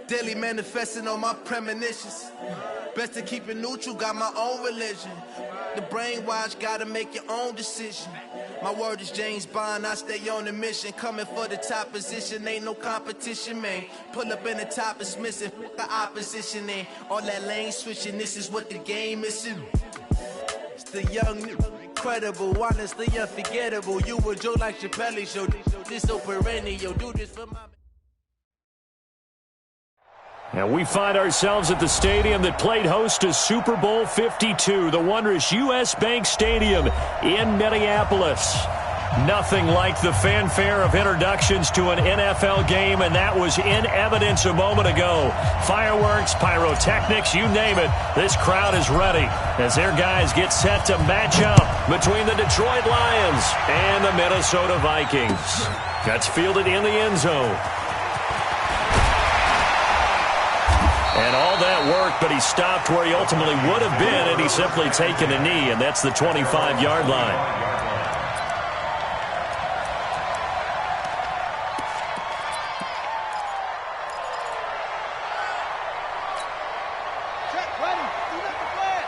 Daily manifesting on my premonitions. Best to keep it neutral, got my own religion. The brainwash, gotta make your own decision. My word is James Bond, I stay on the mission. Coming for the top position, ain't no competition, man. Pull up in the top, it's missing, the opposition in. All that lane switching, this is what the game is. It's the young, incredible, honestly unforgettable. You a joke like Chappelle show, this so perennial. Do this for my... And we find ourselves at the stadium that played host to Super Bowl 52, the wondrous U.S. Bank Stadium in Minneapolis. Nothing like the fanfare of introductions to an NFL game, and that was in evidence a moment ago. Fireworks, pyrotechnics, you name it. This crowd is ready as their guys get set to match up between the Detroit Lions and the Minnesota Vikings. That's fielded in the end zone. And all that work, but he stopped where he ultimately would have been had he simply taken a knee, and that's the 25-yard line. Check, ready. He's at the flag.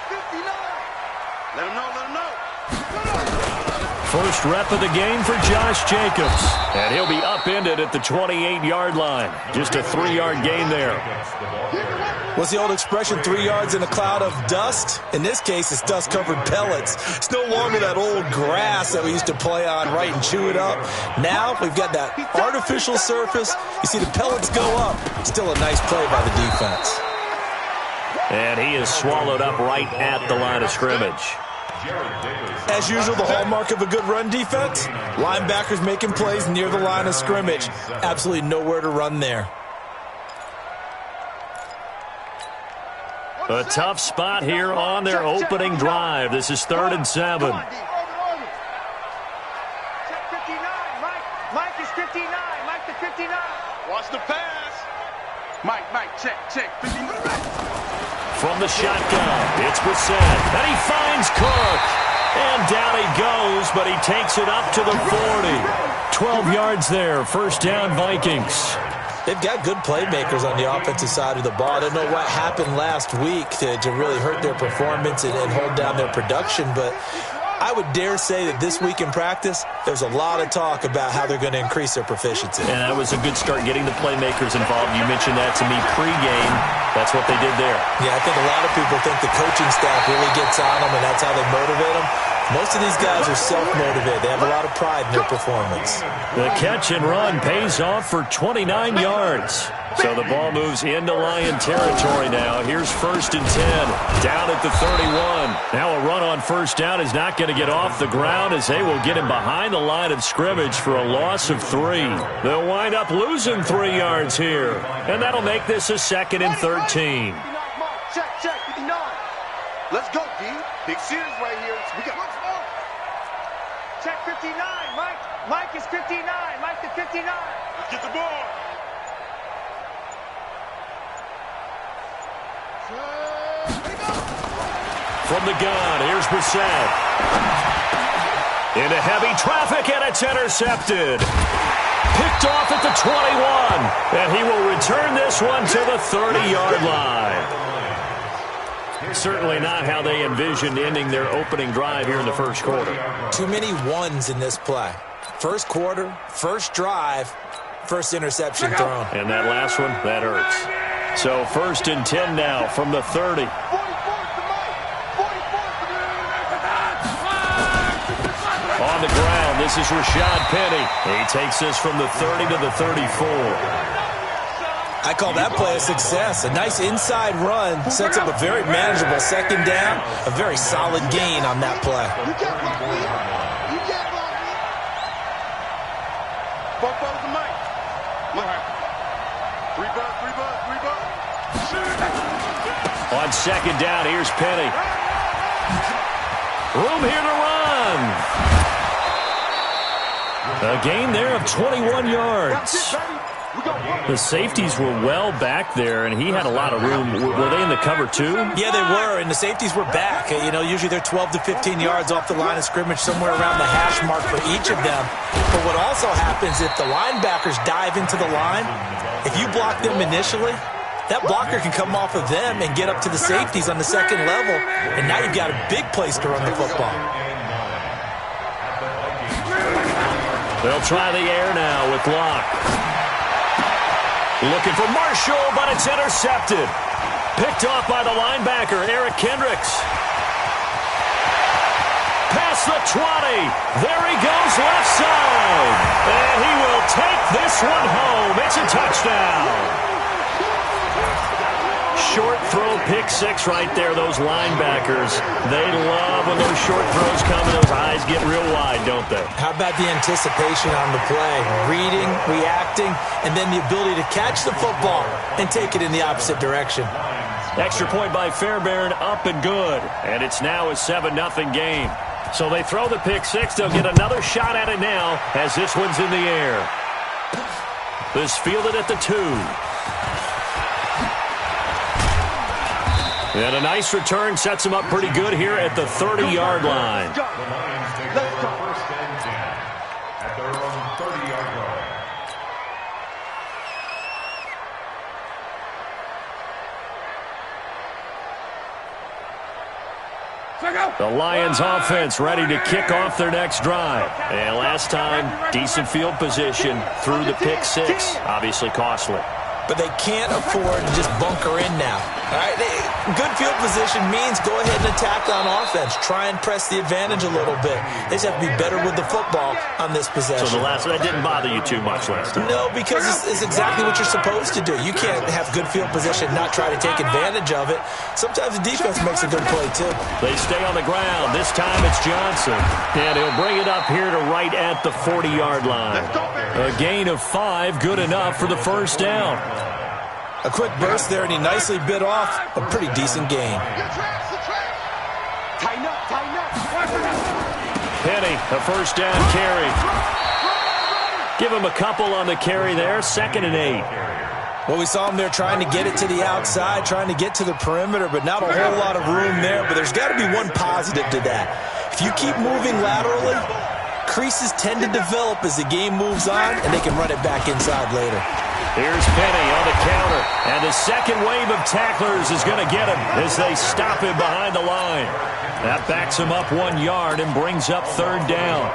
59. Let him know, let him know. First rep of the game for Josh Jacobs. And he'll be upended at the 28-yard line. Just a 3-yard gain there. What's the old expression, 3 yards in a cloud of dust? In this case, it's dust-covered pellets. It's no longer that old grass that we used to play on, right, and chew it up. Now we've got that artificial surface. You see the pellets go up. Still a nice play by the defense. And he is swallowed up right at the line of scrimmage. As usual, the hallmark of a good run defense, linebackers making plays near the line of scrimmage. Absolutely nowhere to run there. A tough spot here on their opening drive. This is 3rd and 7. Check 59. Mike is 59. Mike to 59. Watch the pass. Mike, check. 59. From the shotgun, it's Brissett. And he finds Cook. And down he goes, but he takes it up to the 40. 12 yards there. First down, Vikings. They've got good playmakers on the offensive side of the ball. I don't know what happened last week to really hurt their performance and hold down their production, but I would dare say that this week in practice, there's a lot of talk about how they're going to increase their proficiency. And that was a good start getting the playmakers involved. You mentioned that to me pregame. That's what they did there. Yeah, I think a lot of people think the coaching staff really gets on them, and that's how they motivate them. Most of these guys are self-motivated. They have a lot of pride in their performance. The catch and run pays off for 29 yards. So the ball moves into Lion territory now. Here's 1st and 10, down at the 31. Now a run on first down is not going to get off the ground as they will get him behind the line of scrimmage for a loss of 3. They'll wind up losing 3 yards here. And that'll make this a 2nd and 13. Check, 59. Let's go, D. Big series right here. We got check 59. Mike is 59. Mike to 59. Let's get the ball. From the gun, here's Brissett. Into heavy traffic, and it's intercepted. Picked off at the 21. And he will return this one to the 30-yard line. Certainly not how they envisioned ending their opening drive here in the first quarter. Too many ones in this play. First quarter, first drive, first interception thrown. And that last one, that hurts. So 1st and 10 now from the 30. On the ground, this is Rashad Penny. He takes this from the 30 to the 34. I call that play a success. A nice inside run sets up a very manageable 2nd down. A very solid gain on that play. You can't block me. You can't block me. Both balls to Mike. Three bucks. On 2nd down, here's Penny. Room here to run. A gain there of 21 yards. The safeties were well back there, and he had a lot of room. Were they in the cover, too? Yeah, they were, and the safeties were back. You know, usually they're 12 to 15 yards off the line of scrimmage, somewhere around the hash mark for each of them. But what also happens if the linebackers dive into the line, If you block them initially, that blocker can come off of them and get up to the safeties on the second level, and now you've got a big place to run the football. They'll try the air now with Locke. Looking for Marshall, but it's intercepted. Picked off by the linebacker, Eric Kendricks. Past the 20. There he goes left side. And he will take this one home. It's a touchdown. Short throw, pick six right there, those linebackers. They love when those short throws come and those eyes get real wide, don't they? How about the anticipation on the play? Reading, reacting, and then the ability to catch the football and take it in the opposite direction. Extra point by Fairbairn, up and good. And it's now a 7-0 game. So they throw the pick six. They'll get another shot at it now as this one's in the air. This fielded at the 2. And a nice return sets him up pretty good here at the 30-yard line. Let's go. First and 10 at their own 30-yard line. The Lions offense ready to kick off their next drive. And last time, decent field position through the pick six. Obviously costly. But they can't afford to just bunker in now. All right, good field position means go ahead and attack on offense. Try and press the advantage a little bit. They just have to be better with the football on this possession. So that didn't bother you too much last time? No, because it's exactly what you're supposed to do. You can't have good field position and not try to take advantage of it. Sometimes the defense makes a good play, too. They stay on the ground. This time it's Johnson. And he'll bring it up here to right at the 40-yard line. A gain of 5, good enough for the first down. A quick burst there, and he nicely bit off a pretty decent gain. Tighten up. Penny, a first down carry. Give him a couple on the carry there, 2nd and 8. Well, we saw him there trying to get it to the outside, trying to get to the perimeter, but not a whole lot of room there. But there's got to be one positive to that. If you keep moving laterally, creases tend to develop as the game moves on, and they can run it back inside later. Here's Penny on the counter, and the second wave of tacklers is going to get him as they stop him behind the line. That backs him up 1 yard and brings up 3rd down.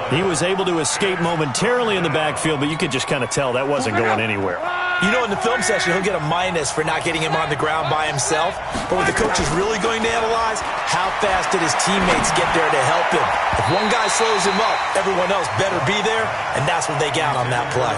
He was able to escape momentarily in the backfield, but you could just kind of tell that wasn't going anywhere. You know, in the film session, he'll get a minus for not getting him on the ground by himself. But what the coach is really going to analyze, how fast did his teammates get there to help him? If one guy slows him up, everyone else better be there, and that's what they got on that play.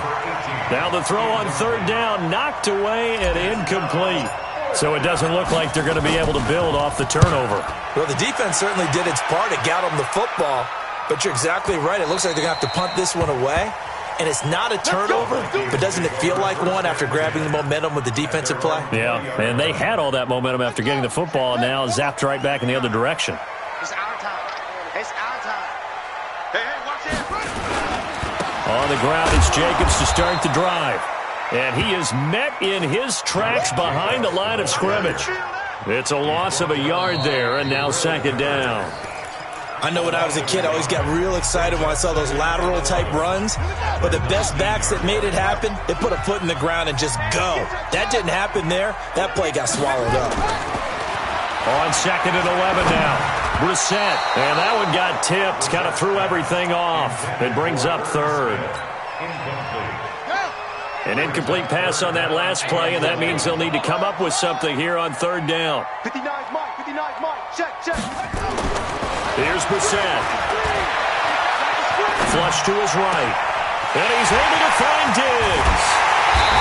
Now the throw on 3rd down, knocked away and incomplete. So it doesn't look like they're going to be able to build off the turnover. Well, the defense certainly did its part. It got them the football. But you're exactly right. It looks like they're going to have to punt this one away. And it's not a turnover, but doesn't it feel like one after grabbing the momentum with the defensive play? Yeah, and they had all that momentum after getting the football, and now zapped right back in the other direction. It's our time. It's our time. Hey, watch it. On the ground, it's Jacobs to start the drive. And he is met in his tracks behind the line of scrimmage. It's a loss of a yard there, and now 2nd down. I know when I was a kid, I always got real excited when I saw those lateral-type runs. But the best backs that made it happen, they put a foot in the ground and just go. That didn't happen there. That play got swallowed up. On 2nd and 11 now. Brissett. And that one got tipped. Kind of threw everything off. It brings up 3rd. An incomplete pass on that last play, and that means they'll need to come up with something here on 3rd down. 59's Mike. 59's Mike. Check. Here's Brissett. Flush to his right. And he's able to find Diggs.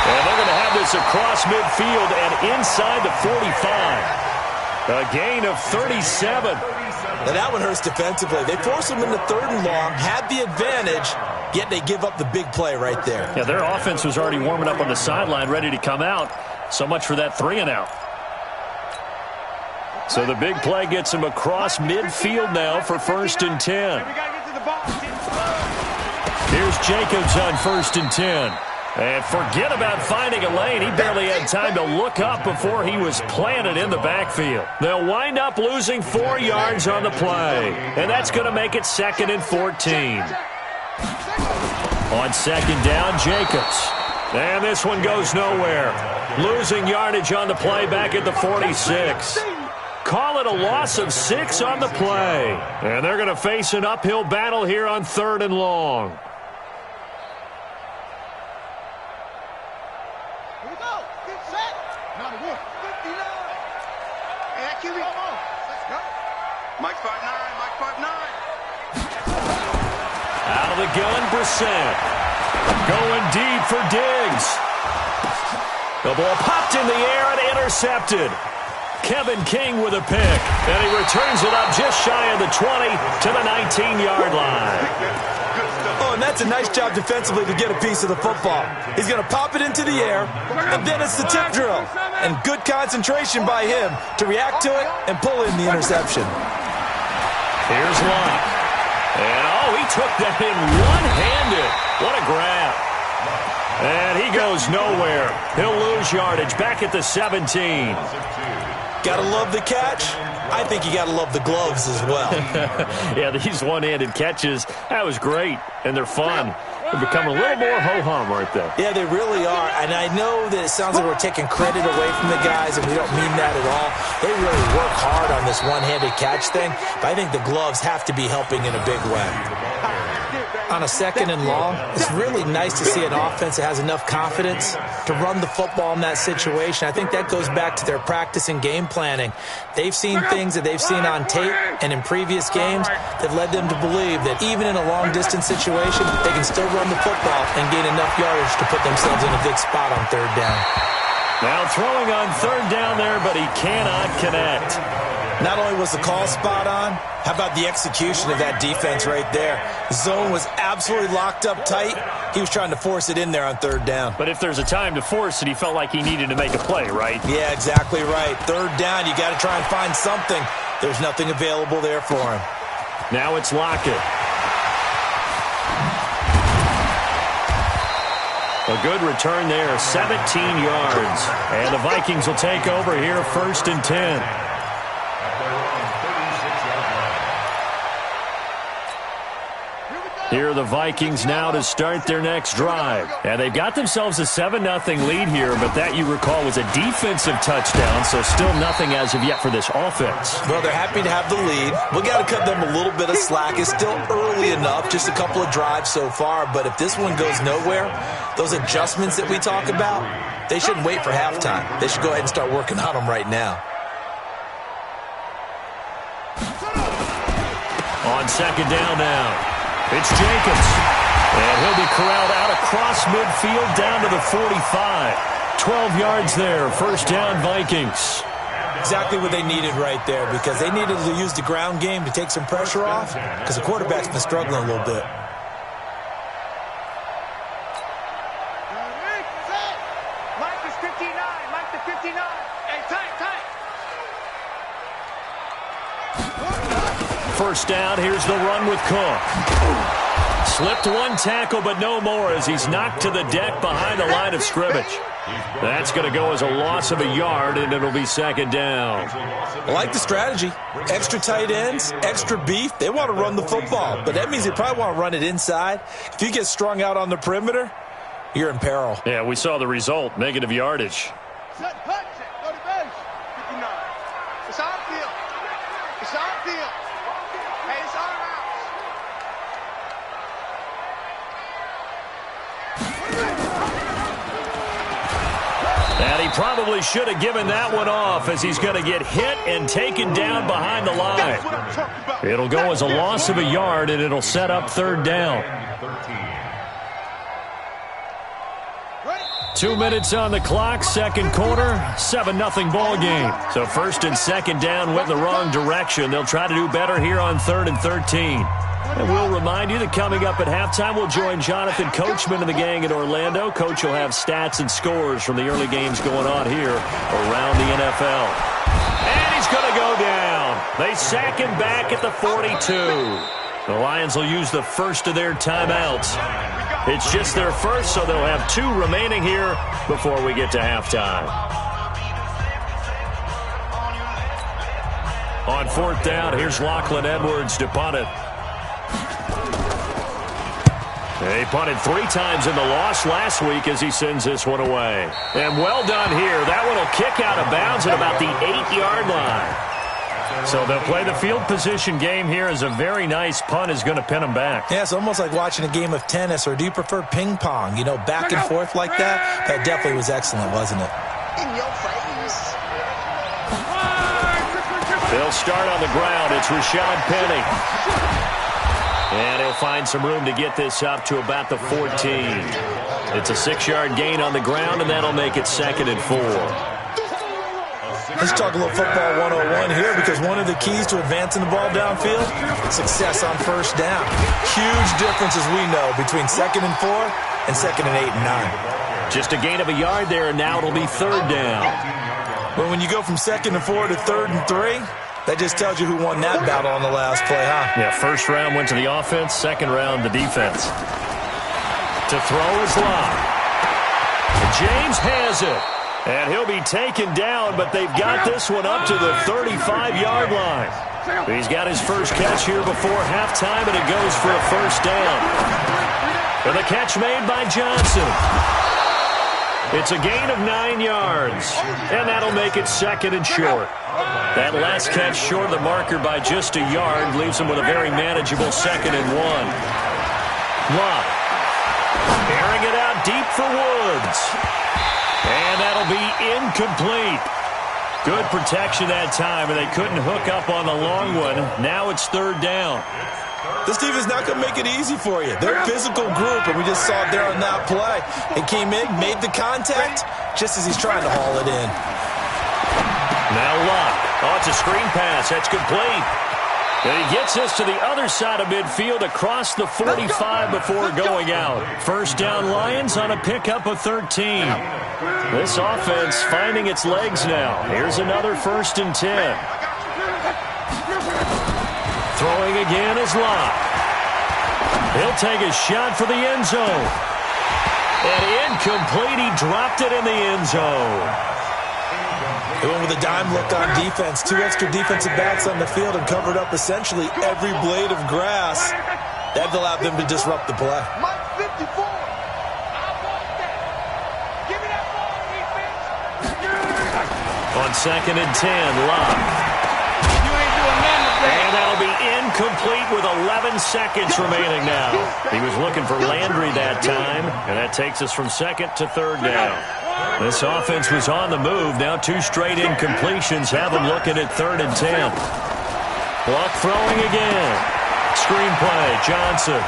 And they're going to have this across midfield and inside the 45. A gain of 37. Now that one hurts defensively. They force him into 3rd and long, had the advantage, yet they give up the big play right there. Yeah, their offense was already warming up on the sideline, ready to come out. So much for that 3-and-out. So the big play gets him across midfield now for 1st and 10. Here's Jacobs on 1st and 10. And forget about finding a lane. He barely had time to look up before he was planted in the backfield. They'll wind up losing 4 yards on the play. And that's going to make it 2nd and 14. On 2nd down, Jacobs. And this one goes nowhere. Losing yardage on the play back at the 46. Call it a loss of 6 on the play. And they're going to face an uphill battle here on 3rd and long. Here we go. Get set. Now the 59. Hey, QB. Let's go. Mike 5'9". Mike 5'9". Out of the gun, Brissett. Going deep for Diggs. The ball popped in the air and intercepted. Kevin King with a pick, and he returns it up just shy of the 20 to the 19-yard line. Oh, and that's a nice job defensively to get a piece of the football. He's going to pop it into the air, and then it's the tip drill. And good concentration by him to react to it and pull in the interception. Here's Locke. And, he took that in one-handed. What a grab. And he goes nowhere. He'll lose yardage back at the 17. Gotta love the catch. I think you gotta love the gloves as well. Yeah, these one-handed catches, that was great, and they're fun. They're becoming a little more ho-hum, aren't they? Yeah, they really are. And I know that it sounds like we're taking credit away from the guys, and we don't mean that at all. They really work hard on this one-handed catch thing, but I think the gloves have to be helping in a big way. On a 2nd and long, it's really nice to see an offense that has enough confidence to run the football in that situation. I think that goes back to their practice and game planning. They've seen things that they've seen on tape and in previous games that led them to believe that even in a long-distance situation, they can still run the football and gain enough yardage to put themselves in a good spot on 3rd down. Now throwing on 3rd down there, but he cannot connect. Not only was the call spot on, how about the execution of that defense right there? The zone was absolutely locked up tight. He was trying to force it in there on 3rd down. But if there's a time to force it, he felt like he needed to make a play, right? Yeah, exactly right. 3rd down, you got to try and find something. There's nothing available there for him. Now it's Lockett. A good return there, 17 yards. And the Vikings will take over here, 1st and 10. Here are the Vikings now to start their next drive. And they've got themselves a 7-0 lead here, but that, you recall, was a defensive touchdown, so still nothing as of yet for this offense. Well, they're happy to have the lead. We got to cut them a little bit of slack. It's still early enough, just a couple of drives so far, but if this one goes nowhere, those adjustments that we talk about, they shouldn't wait for halftime. They should go ahead and start working on them right now. On 2nd down now. It's Jacobs, and he'll be corralled out across midfield down to the 45. 12 yards there, 1st down Vikings. Exactly what they needed right there, because they needed to use the ground game to take some pressure off, because the quarterback's been struggling a little bit. Mike is 59. Mike to 59. Hey, tight. 1st down, here's the run with Cook. Slipped one tackle, but no more as he's knocked to the deck behind the line of scrimmage. That's going to go as a loss of a yard, and it'll be 2nd down. I like the strategy. Extra tight ends, extra beef. They want to run the football, but that means they probably want to run it inside. If you get strung out on the perimeter, you're in peril. Yeah, we saw the result, negative yardage. Set, punch it. Go to base. 59. It's on field. It's on field. Hey, it's on routes. And he probably should have given that one off, as he's going to get hit and taken down behind the line. It'll go as a loss of a yard, and it'll set up 3rd down. 2 minutes on the clock, 2nd quarter, 7-0 ball game. So 1st and 2nd down went in the wrong direction. They'll try to do better here on 3rd and 13. And we'll remind you that coming up at halftime, we'll join Jonathan Coachman and the gang in Orlando. Coach will have stats and scores from the early games going on here around the NFL. And he's going to go down. They sack him back at the 42. The Lions will use the first of their timeouts. It's just their first, so they'll have 2 remaining here before we get to halftime. On 4th down, here's Lachlan Edwards to punt it. He punted 3 times in the loss last week as he sends this one away. And well done here. That one will kick out of bounds at about the 8-yard line. So they'll play the field position game here as a very nice punt is going to pin them back. Yeah, it's almost like watching a game of tennis, or do you prefer ping pong? You know, back and forth like that? That definitely was excellent, wasn't it? In your face. They'll start on the ground. It's Rashad Penny. And he'll find some room to get this up to about the 14. It's a 6-yard gain on the ground, and that'll make it 2nd and 4. Let's talk a little football 101 here, because one of the keys to advancing the ball downfield, success on first down. Huge difference, as we know, between 2nd and 4 and 2nd and 8 and 9. Just a gain of a yard there, and now it'll be 3rd down. But when you go from 2nd and 4 to 3rd and 3, that just tells you who won that battle on the last play, huh? Yeah, first round went to the offense, second round the defense. To throw is Lott. James has it. And he'll be taken down, but they've got this one up to the 35-yard line. He's got his first catch here before halftime, and it goes for a first down. And the catch made by Johnson. It's a gain of 9 yards, and that'll make it 2nd and short. That last catch short of the marker by just a yard leaves him with a very manageable 2nd and 1. Lott airing it out deep for Woods. And that'll be incomplete. Good protection that time, and they couldn't hook up on the long one. Now it's 3rd down. This team is not going to make it easy for you. They're a physical group, and we just saw it there on that play. It came in, made the contact, just as he's trying to haul it in. Now Lott. Oh, it's a screen pass. That's complete. And he gets us to the other side of midfield across the 45 before going out. First down Lions on a pickup of 13. This offense finding its legs now. Here's another 1st and 10. Throwing again is Lott. He'll take a shot for the end zone. And incomplete. He dropped it in the end zone. They went with a dime look on defense. 2 extra defensive backs on the field and covered up essentially every blade of grass. That allowed them to disrupt the play. Mike 54. Give me that ball, defense. On 2nd and 10, Lott. You ain't doing nothing today. And that'll be incomplete with 11 seconds remaining now. He was looking for Landry that time, and that takes us from 2nd to 3rd down. This offense was on the move. Now 2 straight incompletions have them looking at 3rd and 10. Clock throwing again. Screen play, Johnson.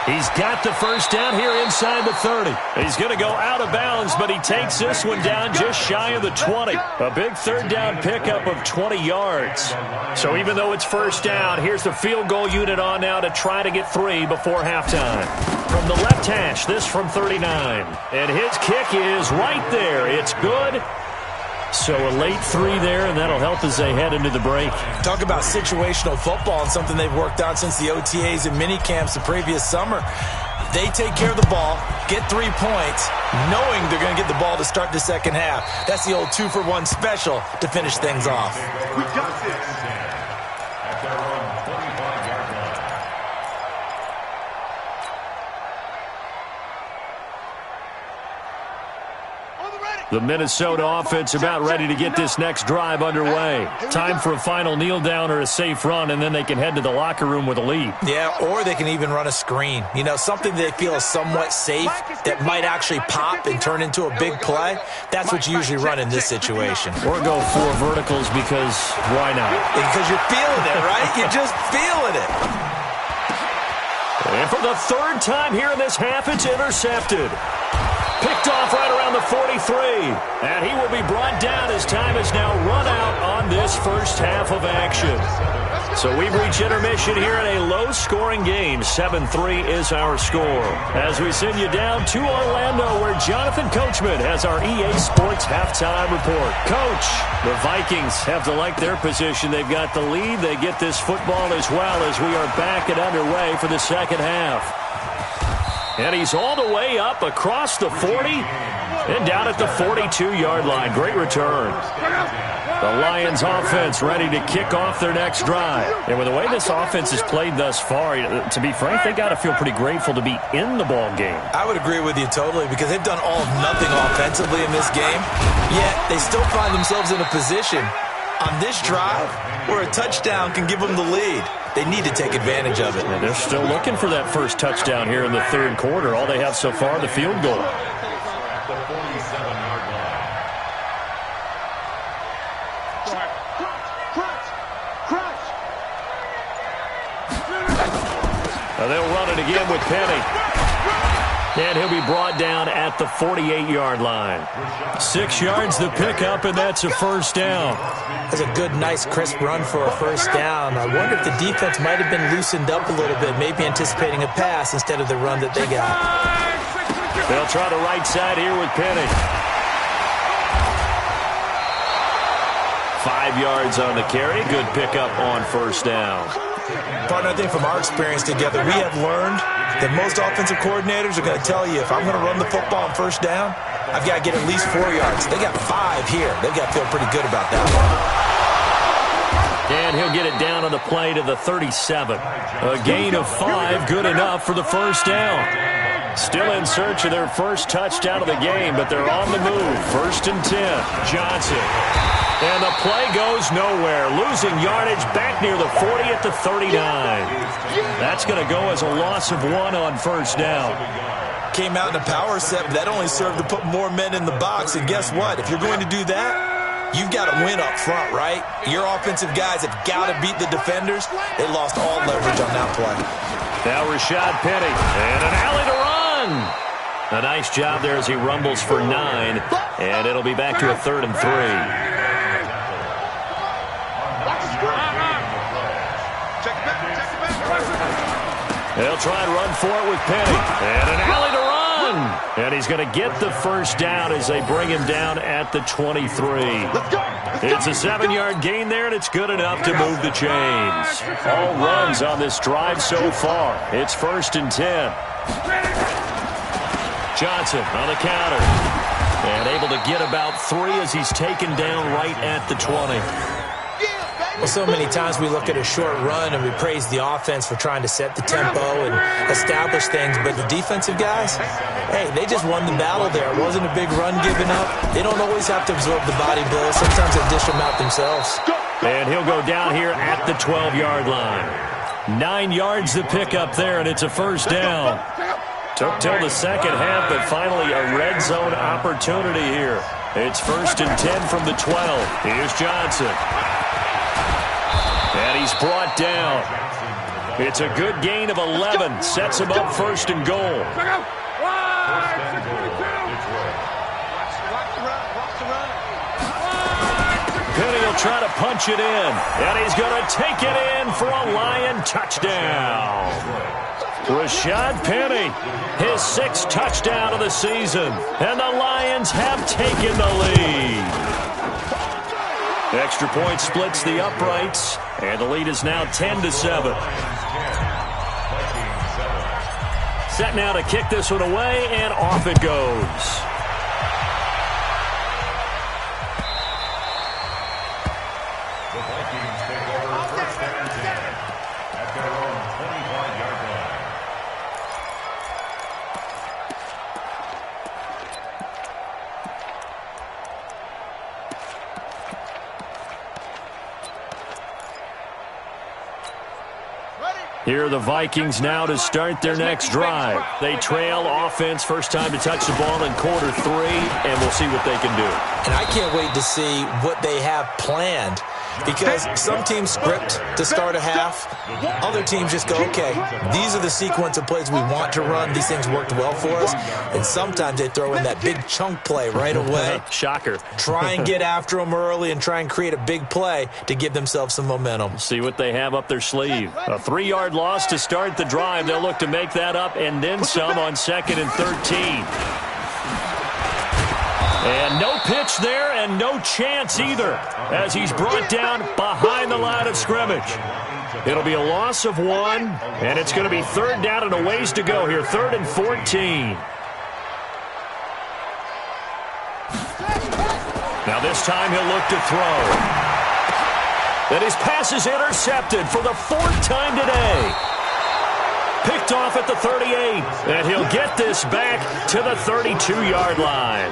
He's got the first down here inside the 30. He's going to go out of bounds, but he takes this one down just shy of the 20. A big 3rd down pickup of 20 yards. So even though it's first down, here's the field goal unit on now to try to get 3 before halftime. From the left hash, this from 39. And his kick is right there. It's good. So a late 3 there, and that'll help as they head into the break. Talk about situational football and something they've worked on since the OTAs and mini camps the previous summer. They take care of the ball, get 3 points, knowing they're going to get the ball to start the second half. That's the old 2-for-1 special to finish things off. We got this. The Minnesota offense about ready to get this next drive underway. Time for a final kneel down or a safe run, and then they can head to the locker room with a lead. Yeah, or they can even run a screen. You know, something they feel is somewhat safe that might actually pop and turn into a big play. That's what you usually run in this situation. Or go 4 verticals because why not? Because you're feeling it, right? You're just feeling it. And for the 3rd time here in this half, it's intercepted. Picked off right around the 43. And he will be brought down as time is now run out on this first half of action. So we've reached intermission here in a low-scoring game. 7-3 is our score. As we send you down to Orlando, where Jonathan Coachman has our EA Sports halftime report. Coach, the Vikings have to like their position. They've got the lead. They get this football as well as we are back and underway for the second half. And he's all the way up across the 40. And down at the 42-yard line. Great return. The Lions offense ready to kick off their next drive. And with the way this offense has played thus far, to be frank, they got to feel pretty grateful to be in the ball game. I would agree with you totally because they've done all of nothing offensively in this game, yet they still find themselves in a position on this drive where a touchdown can give them the lead. They need to take advantage of it. And they're still looking for that first touchdown here in the third quarter. All they have so far, the field goal. They'll run it again with Penny. And he'll be brought down at the 48-yard line. 6 yards the pickup, and that's a first down. That's a good, nice, crisp run for a first down. I wonder if the defense might have been loosened up a little bit, maybe anticipating a pass instead of the run that they got. They'll try the right side here with Penny. 5 yards on the carry. Good pickup on first down. Partner, I think from our experience together, we have learned that most offensive coordinators are going to tell you, if I'm going to run the football on first down, I've got to get at least 4 yards. They got 5 here. They've got to feel pretty good about that one. And he'll get it down on the play to the 37. A gain of 5, good enough for the first down. Still in search of their first touchdown of the game, but they're on the move. 1st and 10. Johnson. And the play goes nowhere. Losing yardage back near the 40 at the 39. That's going to go as a loss of 1 on first down. Came out in a power set, but that only served to put more men in the box. And guess what? If you're going to do that, you've got to win up front, right? Your offensive guys have got to beat the defenders. They lost all leverage on that play. Now Rashad Penny. And an alley to run. A nice job there as he rumbles for 9. And it'll be back to a 3rd and 3. They'll try and run for it with Penny. And an alley to run. And he's going to get the first down as they bring him down at the 23. It's a 7-yard gain there, and it's good enough to move the chains. All runs on this drive so far. It's 1st and 10. Johnson on the counter. And able to get about 3 as he's taken down right at the 20. Well, so many times we look at a short run and we praise the offense for trying to set the tempo and establish things, but the defensive guys, hey, they just won the battle there. It wasn't a big run given up. They don't always have to absorb the body blows. Sometimes they dish them out themselves. And he'll go down here at the 12-yard line. 9 yards to pick up there, and it's a first down. Took till the second half, but finally a red zone opportunity here. It's 1st and 10 from the 12. Here's Johnson. And he's brought down. It's a good gain of 11. Sets him up 1st and goal. Penny will try to punch it in. And he's going to take it in for a Lion touchdown. Rashad Penny, his 6th touchdown of the season. And the Lions have taken the lead. Extra point splits the uprights, and the lead is now 10-7. Set now to kick this one away, and off it goes. The Vikings take over 1st and 10 at their own 25-yard line. Here are the Vikings now to start their next drive. They trail offense, first time to touch the ball in quarter 3, and we'll see what they can do. And I can't wait to see what they have planned, because some teams script to start a half. Other teams just go, okay, these are the sequence of plays we want to run. These things worked well for us. And sometimes they throw in that big chunk play right away. Shocker. Try and get after them early and try and create a big play to give themselves some momentum. See what they have up their sleeve. A 3-yard loss to start the drive. They'll look to make that up and then some on 2nd and 13. And no pitch there and no chance either as he's brought down behind the line of scrimmage. It'll be a loss of 1, and it's going to be 3rd down and a ways to go here. 3rd and 14. Now this time he'll look to throw. And his pass is intercepted for the 4th time today. Picked off at the 38. And he'll get this back to the 32-yard line.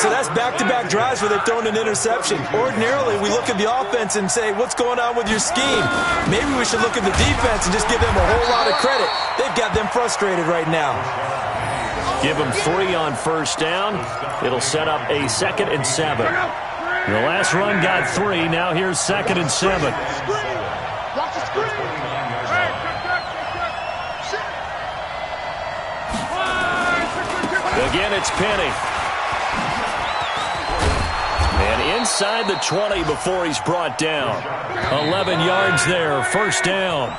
So that's back-to-back drives where they've thrown an interception. Ordinarily, we look at the offense and say, what's going on with your scheme? Maybe we should look at the defense and just give them a whole lot of credit. They've got them frustrated right now. Give them 3 on first down. It'll set up a 2nd and 7. The last run got 3. Now here's 2nd and 7. Again, it's Penny. And inside the 20 before he's brought down. 11 yards there, first down.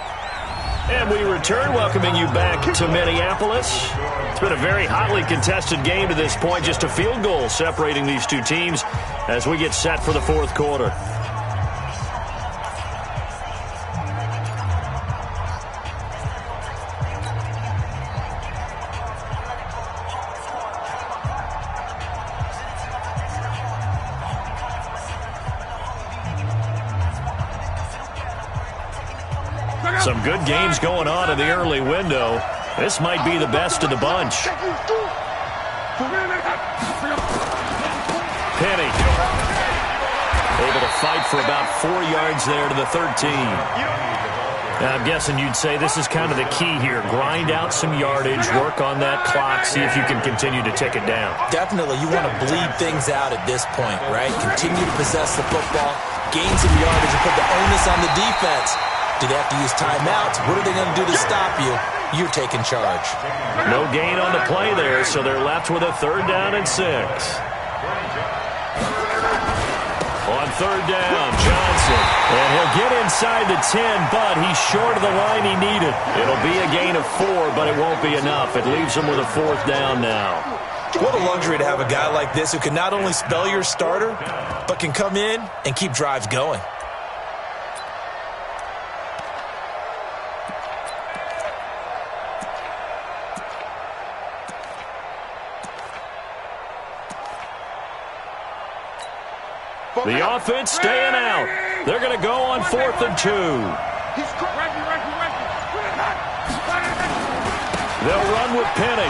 And we return, welcoming you back to Minneapolis. It's been a very hotly contested game to this point. Just a field goal separating these two teams as we get set for the 4th quarter. Some good games going on in the early window. This might be the best of the bunch. Penny able to fight for about 4 yards there to the 13. I'm guessing you'd say this is kind of the key here. Grind out some yardage, work on that clock, see if you can continue to tick it down. Definitely, you want to bleed things out at this point, right? Continue to possess the football, gain some yardage, and put the onus on the defense. Do they have to use timeouts? What are they going to do to stop you? You're taking charge. No gain on the play there, so they're left with a 3rd down and 6. On 3rd down, Johnson. And he'll get inside the 10, but he's short of the line he needed. It'll be a gain of 4, but it won't be enough. It leaves him with a 4th down now. What a luxury to have a guy like this who can not only spell your starter, but can come in and keep drives going. The offense staying out. They're going to go on 4th and 2. They'll run with Penny.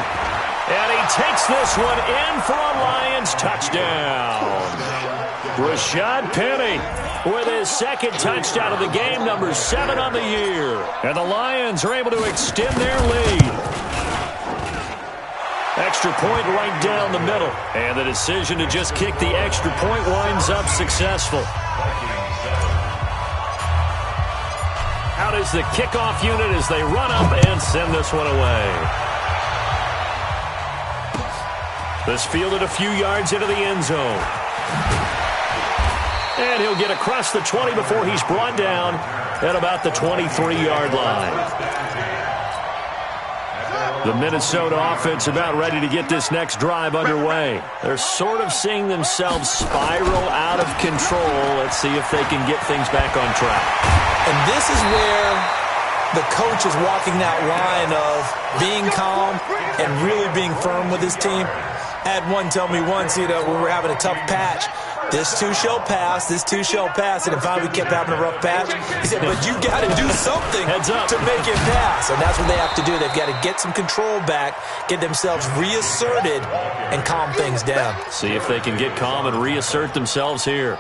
And he takes this one in for a Lions touchdown. Rashad Penny with his 2nd touchdown of the game, number 7 on the year. And the Lions are able to extend their lead. Extra point right down the middle. And the decision to just kick the extra point winds up successful. Out is the kickoff unit as they run up and send this one away. This fielded a few yards into the end zone. And he'll get across the 20 before he's brought down at about the 23-yard line. The Minnesota offense about ready to get this next drive underway. They're sort of seeing themselves spiral out of control. Let's see if they can get things back on track. And this is where the coach is walking that line of being calm and really being firm with his team. I had one tell me once, we were having a tough patch. This too shall pass, this too shall pass. And finally we kept having a rough patch. He said, but you got to do something to make it pass. And that's what they have to do. They've got to get some control back, get themselves reasserted, and calm things down. See if they can get calm and reassert themselves here.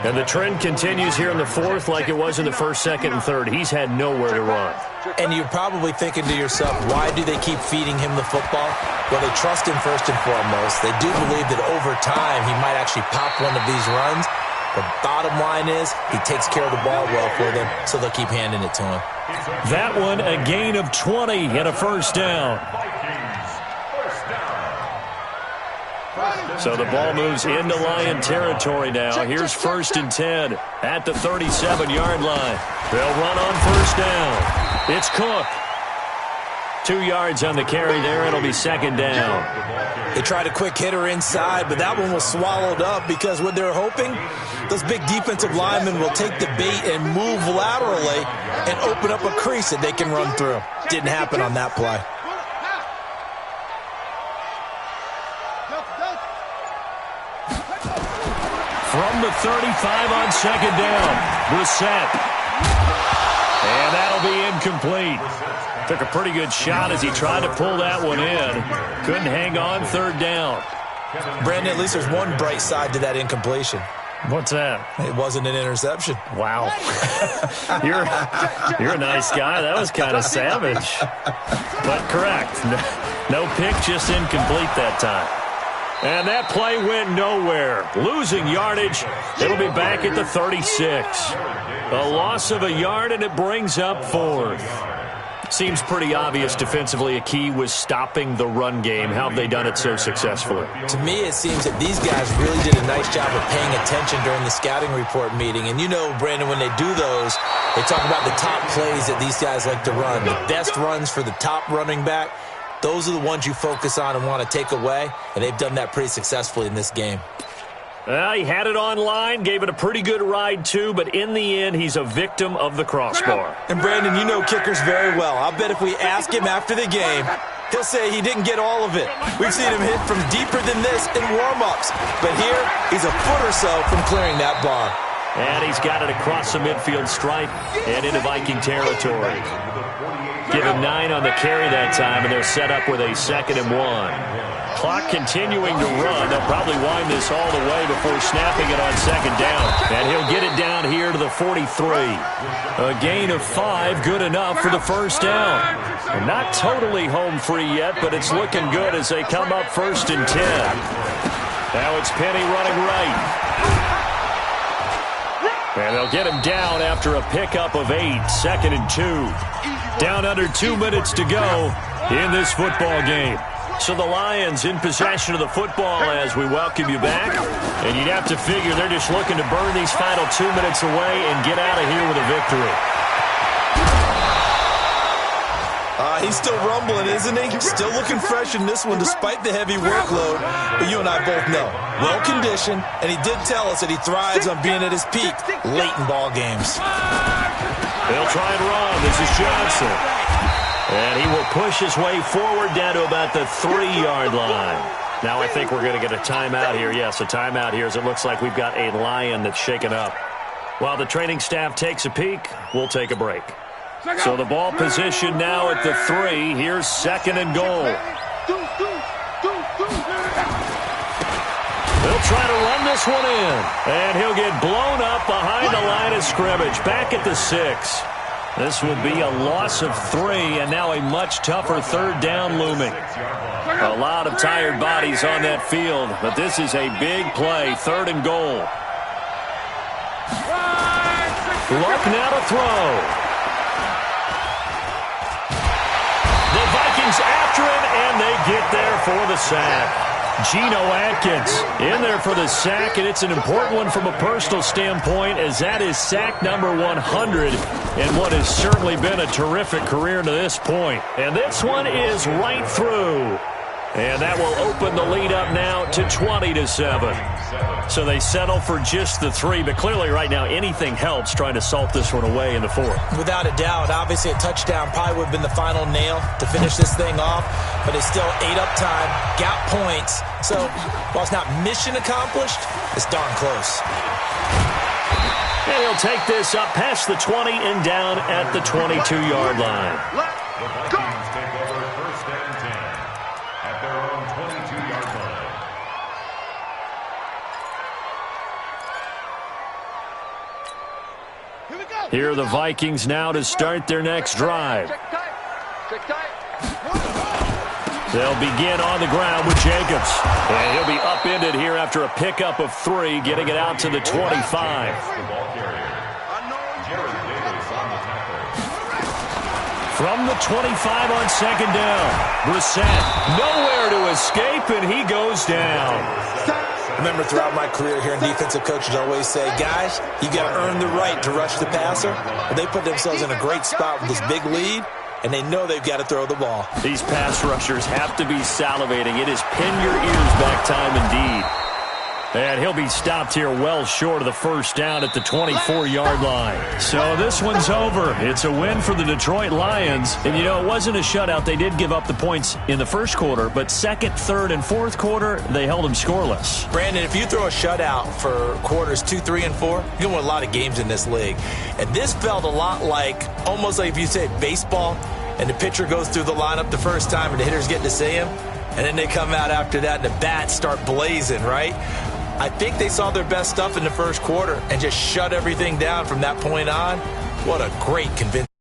And the trend continues here in the 4th like it was in the 1st, 2nd, and 3rd. He's had nowhere to run. And you're probably thinking to yourself, why do they keep feeding him the football? Well, they trust him first and foremost. They do believe that over time he might actually pop one of these runs. The bottom line is he takes care of the ball well for them, so they'll keep handing it to him. That one, a gain of 20 and a 1st down. So the ball moves into Lion territory now. Here's 1st and 10 at the 37-yard line. They'll run on 1st down. It's Cook. 2 yards on the carry there. It'll be 2nd down. They tried a quick hitter inside, but that one was swallowed up because what they're hoping, those big defensive linemen will take the bait and move laterally and open up a crease that they can run through. Didn't happen on that play. From the 35 on second down, Brissett. And that'll be incomplete. Took a pretty good shot as he tried to pull that one in. Couldn't hang on third down. Brandon, at least there's one bright side to that incompletion. What's that? It wasn't an interception. Wow. You're a nice guy. That was kind of savage. But correct. No pick, just incomplete that time. And that play went nowhere. Losing yardage. It'll be back at the 36. A loss of a yard, and it brings up fourth. Seems pretty obvious defensively a key was stopping the run game. How have they done it so successfully? To me, it seems that these guys really did a nice job of paying attention during the scouting report meeting. And you know, Brandon, when they do those, they talk about the top plays that these guys like to run. The best runs for the top running back, those are the ones you focus on and want to take away. And they've done that pretty successfully in this game. He had it online, gave it a pretty good ride, too, but in the end, he's a victim of the crossbar. And, Brandon, you know kickers very well. I'll bet if we ask him after the game, he'll say he didn't get all of it. We've seen him hit from deeper than this in warm-ups. But here, he's a foot or so from clearing that bar. And he's got it across the midfield stripe and into Viking territory. Give him 9 on the carry that time, and they're set up with a 2nd and 1. Clock continuing to run. They'll probably wind this all the way before snapping it on 2nd down. And he'll get it down here to the 43. A gain of 5, good enough for the first down. And not totally home free yet, but it's looking good as they come up 1st and 10. Now it's Penny running right. And they'll get him down after a pickup of 8, 2nd and 2. Down under 2 minutes to go in this football game. So the Lions in possession of the football as we welcome you back. And you'd have to figure they're just looking to burn these final 2 minutes away and get out of here with a victory. He's still rumbling, isn't he? Still looking fresh in this one despite the heavy workload. But you and I both know, well-conditioned, and he did tell us that he thrives on being at his peak late in ball games. They'll try and run. This is Johnson. And he will push his way forward down to about the 3-yard line. Now I think we're going to get a timeout here. Yes, a timeout here as it looks like we've got a Lion that's shaken up. While the training staff takes a peek, we'll take a break. So the ball position now at the 3. Here's 2nd and goal. They'll try to run this one in. And he'll get blown up behind the line of scrimmage. Back at the 6. This will be a loss of 3, and now a much tougher 3rd down looming. A lot of tired bodies on that field, but this is a big play, 3rd and goal. Luck now to throw. The Vikings after him, and they get there for the sack. Geno Atkins in there for the sack, and it's an important one from a personal standpoint as that is sack number 100 in what has certainly been a terrific career to this point. And this one is right through. And that will open the lead up now to 20-7. So they settle for just the 3, but clearly right now anything helps trying to salt this one away in the 4th. Without a doubt, obviously a touchdown probably would have been the final nail to finish this thing off, but it's still 8 up time, got points. So while it's not mission accomplished, it's darn close. And he'll take this up past the 20 and down at the 22-yard line. The Vikings take over 1st and 10 at their own 22-yard line. Here are the Vikings now to start their next drive. They'll begin on the ground with Jacobs. And he'll be upended here after a pickup of 3, getting it out to the 25. From the 25 on 2nd down, Brissett nowhere to escape, and he goes down. Remember, throughout my career here, defensive coaches always say, guys, you got to earn the right to rush the passer. But they put themselves in a great spot with this big lead, and they know they've got to throw the ball. These pass rushers have to be salivating. It is pin your ears back time indeed. And he'll be stopped here well short of the first down at the 24-yard line. So this one's over. It's a win for the Detroit Lions. And, it wasn't a shutout. They did give up the points in the first quarter, but second, third, and fourth quarter, they held them scoreless. Brandon, if you throw a shutout for quarters 2, 3, and 4, you're going to win a lot of games in this league. And this felt a lot almost like if you say baseball, and the pitcher goes through the lineup the first time and the hitters get to see him, and then they come out after that and the bats start blazing, right? I think they saw their best stuff in the first quarter and just shut everything down from that point on. What a great convincing.